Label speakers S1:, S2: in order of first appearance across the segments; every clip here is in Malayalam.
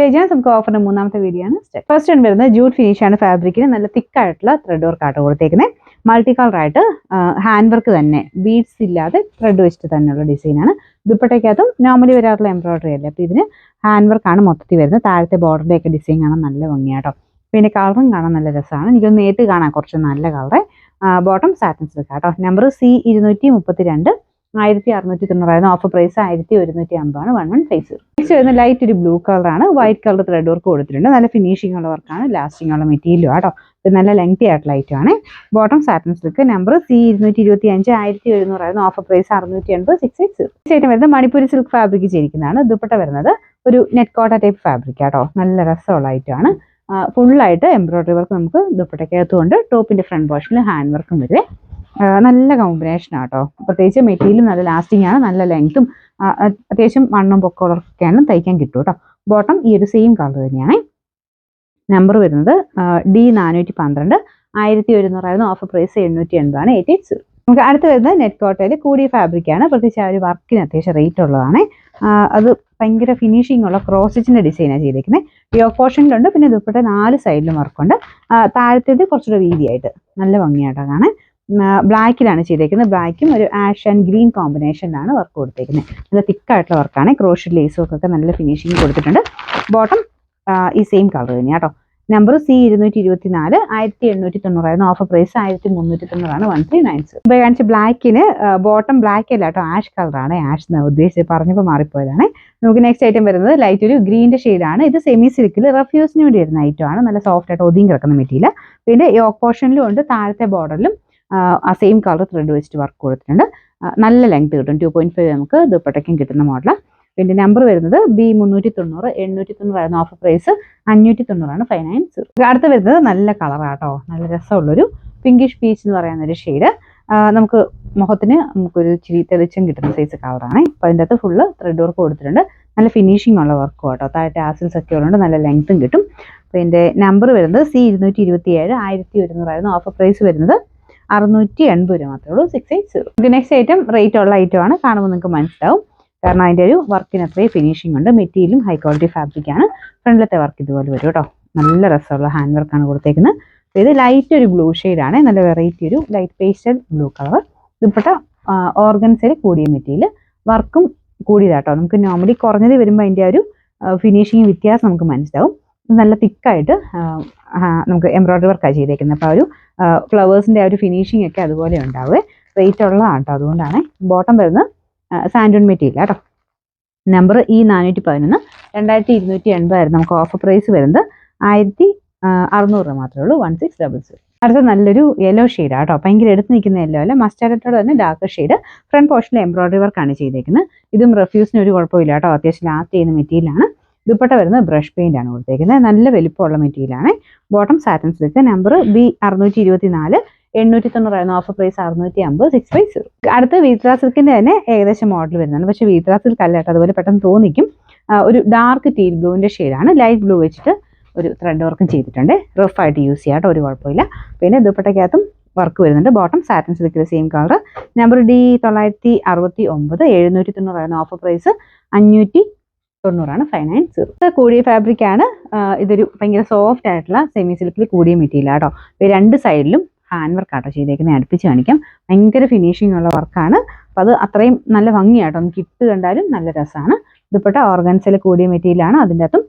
S1: വീഡിയോ നമുക്ക് ഓഫറിന്റെ മൂന്നാമത്തെ വീഡിയോ ആണ്. ഫസ്റ്റ് വൺ വരുന്നത് ജൂട്ട് ഫിനിഷ് ആണ്. ഫാബ്രിക്കിന് നല്ല തിക്കായിട്ടുള്ള ത്രെഡ് വർക്ക് ആട്ടോ കൊടുത്തേക്കുന്നത്. മൾട്ടി കളർ ആയിട്ട് ഹാൻഡ് വർക്ക് തന്നെ, ബീഡ്സ് ഇല്ലാതെ ത്രെഡ് വെച്ചിട്ട് തന്നെയുള്ള ഡിസൈനാണ്. ദുപ്പട്ടയ്ക്കകത്തും നോർമലി വരാറുള്ള എംബ്രോയിഡറി അല്ലേ, അപ്പോൾ ഇതിന് ഹാൻഡ് വർക്ക് ആണ് മൊത്തത്തിൽ വരുന്നത്. താഴത്തെ ബോർഡറിന്റെ ഒക്കെ ഡിസൈൻ കാണാൻ നല്ല ഭംഗിയാട്ടോ. പിന്നെ കളറും കാണാൻ നല്ല രസമാണ്. എനിക്കൊന്ന് നേരിട്ട് കാണാൻ കുറച്ച് നല്ല കളറ്. ബോട്ടം സാറ്റിൻ സിൽക്ക് കേട്ടോ. Number C232 1690 offer price 1150 1150. Next വരുന്ന ലൈറ്റ് ഒരു ബ്ലൂ കളറാണ്. വൈറ്റ് കളർ ത്രെഡ് വർക്ക് കൊടുത്തിട്ടുണ്ട്. നല്ല ഫിനിഷിംഗ് ഉള്ള വർക്കാണ്, ലാസ്റ്റിംഗ് ഉള്ള മെറ്റീരിയലും ആട്ടോ. ഇത് നല്ല ലെങ്തി ആയിട്ടുള്ള ഐറ്റം ആണ്. Bottom satin silk. Number C225 1700 offer price 680 680. Next item വരുന്നത് മണിപ്പൂരി സിൽക്ക് ഫാബ്രിക് ചെയ്തിരിക്കുന്നതാണ്. ദുപ്പട്ട വരുന്നത് ഒരു നെറ്റ് കോട്ട ടൈപ്പ് ഫാബ്രിക് ആട്ടോ. നല്ല രസമുള്ള ഐറ്റം ആണ്. ഫുള്ളായിട്ട് എംബ്രോയിഡറി വർക്ക് നമുക്ക് ദുപ്പട്ടയ്ക്കകത്തുകൊണ്ട് ടോപ്പിന്റെ ഫ്രണ്ട് പോർഷനിൽ ഹാൻഡ് വർക്കും വരും. നല്ല കോമ്പിനേഷൻ ആട്ടോ. പ്രത്യേകിച്ച് മെറ്റീരിയലും നല്ല ലാസ്റ്റിംഗ് ആണ്, നല്ല ലെങ്ത്തും അത്യാവശ്യം മണ്ണും പൊക്കമുള്ളവർക്കൊക്കെയാണ് തയ്ക്കാൻ കിട്ടും കേട്ടോ. ബോട്ടം ഈ ഒരു സെയിം കളർ തന്നെയാണ്. നമ്പർ വരുന്നത് D412 1100 ഓഫർ പ്രൈസ് 780 880. നമുക്ക് അടുത്ത് വരുന്നത് നെറ്റ് കോട്ടയിൽ കൂടിയ ഫാബ്രിക് ആണ്. പ്രത്യേകിച്ച് ആ ഒരു വർക്കിന് അത്യാവശ്യം റേറ്റ് ഉള്ളതാണ്. അത് ഭയങ്കര ഫിനിഷിംഗ് ഉള്ള ക്രോസ് സ്റ്റിച്ചിന്റെ ഡിസൈനാണ് ചെയ്തിരിക്കുന്നത്. യോക്ക് പോർഷനിലുണ്ട്, പിന്നെ ദുപ്പട്ട 4 സൈഡിലും വർക്കുണ്ട്. താഴത്തേത് കുറച്ചുകൂടെ വീതിയായിട്ട് നല്ല ഭംഗിയായിട്ടോ കാണാൻ. ബ്ലാക്കിലാണ് ചെയ്തേക്കുന്നത്. ബ്ലാക്കും ഒരു ആഷ് ആൻഡ് ഗ്രീൻ കോമ്പിനേഷനിലാണ് വർക്ക് കൊടുത്തേക്കുന്നത്. നല്ല തിക്കായിട്ടുള്ള വർക്കാണ്. ക്രോഷ്യറ്റ് ലേസും ഒക്കെ നല്ല ഫിനിഷിംഗ് കൊടുത്തിട്ടുണ്ട്. ബോട്ടം ഈ സെയിം കളർ തന്നെയാണ് കേട്ടോ. Number C224 1890 offer price 1390 1390. ഇപ്പോൾ കാണിച്ച ബ്ലാക്കിന് ബോട്ടം ബ്ലാക്ക് അല്ല കേട്ടോ, ആഷ് കളറാണ്. ആഷ് എന്ന് ഉദ്ദേശിച്ച് പറഞ്ഞപ്പോൾ മാറിപ്പോയതാണ്. നമുക്ക് നെക്സ്റ്റ് ഐറ്റം വരുന്നത് ലൈറ്റ് ഒരു ഗ്രീൻ്റെ ഷെയ്ഡാണ്. ഇത് സെമി സിൽക്കിൽ റഫ്യൂസിന് വേണ്ടി വരുന്ന ഐറ്റം ആണ്. നല്ല സോഫ്റ്റ് ആയിട്ട് ഒതുങ്ങി കിടക്കുന്ന മെറ്റീരിയൽ. പിന്നെ യോക്ക് പോർഷനിലും ഉണ്ട്, താഴത്തെ ബോർഡറിലും ആ സെയിം കളർ ത്രെഡ് വെച്ചിട്ട് വർക്ക് കൊടുത്തിട്ടുണ്ട്. നല്ല ലെങ്ത് കിട്ടും. 2.5 നമുക്ക് ദുപ്പട്ടയ്ക്കും കിട്ടുന്ന മോഡലാണ്. പിന്നെ നമ്പർ വരുന്നത് B390 890 ഓഫർ പ്രൈസ് 590 590. അടുത്ത് വരുന്നത് നല്ല കളറാട്ടോ. നല്ല രസമുള്ളൊരു പിങ്കിഷ് പീച്ച് എന്ന് പറയുന്ന ഒരു ഷെയ്ഡ്. നമുക്ക് മുഖത്തിന് നമുക്കൊരു ചിരി തെളിച്ചം കിട്ടുന്ന സൈസ് കളറാണ്. അപ്പോൾ അതിൻ്റെ അകത്ത് ഫുള്ള് ത്രെഡ് വർക്ക് കൊടുത്തിട്ടുണ്ട്. നല്ല ഫിനിഷിംഗ് ഉള്ള വർക്കും കേട്ടോ. താഴത്തെ ആസിൽസ് ഒക്കെ ഉള്ളതുകൊണ്ട് നല്ല ലെങ്ത്തും കിട്ടും. പിന്നെ നമ്പർ വരുന്നത് C227 1100 ഓഫർ പ്രൈസ് വരുന്നത് 680 മാത്രമേ ഉള്ളൂ 680. നെക്സ്റ്റ് ഐറ്റം റേറ്റ് ഉള്ള ഐറ്റം ആണ്. കാണുമ്പോൾ നിങ്ങൾക്ക് മനസ്സിലാവും, കാരണം അതിൻ്റെ ഒരു വർക്കിന് അത്രയും ഫിനിഷിംഗ് ഉണ്ട്. മെറ്റീരിയലും ഹൈ ക്വാളിറ്റി ഫാബ്രിക് ആണ്. ഫ്രണ്ടിലത്തെ വർക്ക് ഇതുപോലെ വരും കേട്ടോ. നല്ല രസമുള്ള ഹാൻഡ് വർക്കാണ് കൊടുത്തേക്കുന്നത്. ഇത് ലൈറ്റ് ഒരു ബ്ലൂ ഷെയ്ഡാണ്. നല്ല വെറൈറ്റി ഒരു light pastel blue colour. Dupatta ഓർഗൻസയിൽ കൂടിയ മെറ്റീരിയൽ, വർക്കും കൂടിയതാട്ടോ. നമുക്ക് നോർമലി കുറഞ്ഞത് വരുമ്പോൾ അതിൻ്റെ ഒരു ഫിനിഷിങ് വ്യത്യാസം നമുക്ക് മനസ്സിലാവും. നല്ല തിക്കായിട്ട് നമുക്ക് എംബ്രോയിഡറി വർക്കാണ് ചെയ്തേക്കുന്നത്. അപ്പോൾ ആ ഒരു ഫ്ലവേഴ്സിൻ്റെ ആ ഒരു ഫിനിഷിംഗ് ഒക്കെ അതുപോലെ ഉണ്ടാവുക. റേറ്റ് ഉള്ളതാണ് കേട്ടോ, അതുകൊണ്ടാണ്. ബോട്ടം വരുന്നത് സാൻഡൂൺ മെറ്റീരിയൽ കേട്ടോ. നമ്പർ E411 2280 നമുക്ക് ഓഫർ പ്രൈസ് വരുന്നത് 1600 മാത്രമേ ഉള്ളൂ 1600. അടുത്ത നല്ലൊരു യെല്ലോ ഷെയ്ഡ് കേട്ടോ. ഭയങ്കര എടുത്ത് നിൽക്കുന്ന യെല്ലോ അല്ല, മസ്റ്റാർഡോടെ തന്നെ ഡാർക്ക് ഷെയ്ഡ്. ഫ്രണ്ട് പോർഷനിൽ എംബ്രോയിഡറി വർക്കാണ് ചെയ്തേക്കുന്നത്. ഇതും റെഫ്യൂസിന് ഒരു കുഴപ്പമില്ല കേട്ടോ. അത്യാവശ്യം ലാസ്റ്റ് ചെയ്യുന്ന മെറ്റീരിയലാണ്. ദുപ്പട്ട വരുന്നത് ബ്രഷ് പെയിന്റ് ആണ് കൊടുത്തേക്കുന്നത്. നല്ല വലിപ്പമുള്ള മെറ്റീരിയലാണ്. Bottom satin silk. Number B624 890 offer price 650 650. അടുത്ത് വീത്ര സിൽക്കിന്റെ തന്നെ ഏകദേശം മോഡൽ വരുന്നതാണ്. പക്ഷേ വീത്ര സിൽക്ക് അല്ല കേട്ടോ, അതുപോലെ പെട്ടെന്ന് തോന്നിക്കും. ഒരു ഡാർക്ക് ടീൽ ബ്ലൂവിന്റെ ഷെയ്ഡാണ്. ലൈറ്റ് ബ്ലൂ വെച്ചിട്ട് ഒരു ത്രെഡ് വർക്കും ചെയ്തിട്ടുണ്ട്. റഫായിട്ട് യൂസ് ചെയ്യാട്ടോ, ഒരു കുഴപ്പമില്ല. പിന്നെ ദുപ്പട്ടയ്ക്കകത്തും വർക്ക് വരുന്നുണ്ട്. ബോട്ടം സാറ്റിൻ സിൽക്കിൽ same colour. Number D969 790 offer price 590 590. കൂടിയ ഫാബ്രിക് ആണ്. ഇതൊരു ഭയങ്കര സോഫ്റ്റ് ആയിട്ടുള്ള സെമി സിൽക്കിൽ കൂടിയ മെറ്റീരിയൽ ആട്ടോ. രണ്ട് സൈഡിലും ഹാൻഡ് വർക്ക് ആട്ടോ ചെയ്തേക്കുന്നത്. അടുപ്പിച്ച് കാണിക്കാം. ഭയങ്കര ഫിനിഷിംഗ് ഉള്ള വർക്കാണ്. അപ്പോൾ അത് അത്രയും നല്ല ഭംഗിയാട്ടോ. നമുക്ക് ഇട്ട് കണ്ടാലും നല്ല രസമാണ്. ദുപ്പട്ട ഓർഗൻസയിൽ കൂടിയ മെറ്റീരിയലാണ്. അതിൻ്റെ അകത്തും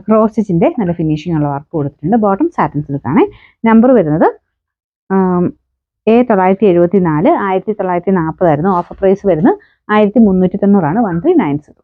S1: ക്രോസ് സ്റ്റിച്ചിന്റെ നല്ല ഫിനിഷിംഗ് ഉള്ള വർക്ക് കൊടുത്തിട്ടുണ്ട്. Bottom satin സിൽക്കാണ്. നമ്പർ വരുന്നത് A974 1940 ഓഫർ പ്രൈസ് വരുന്നത് 1390 1390.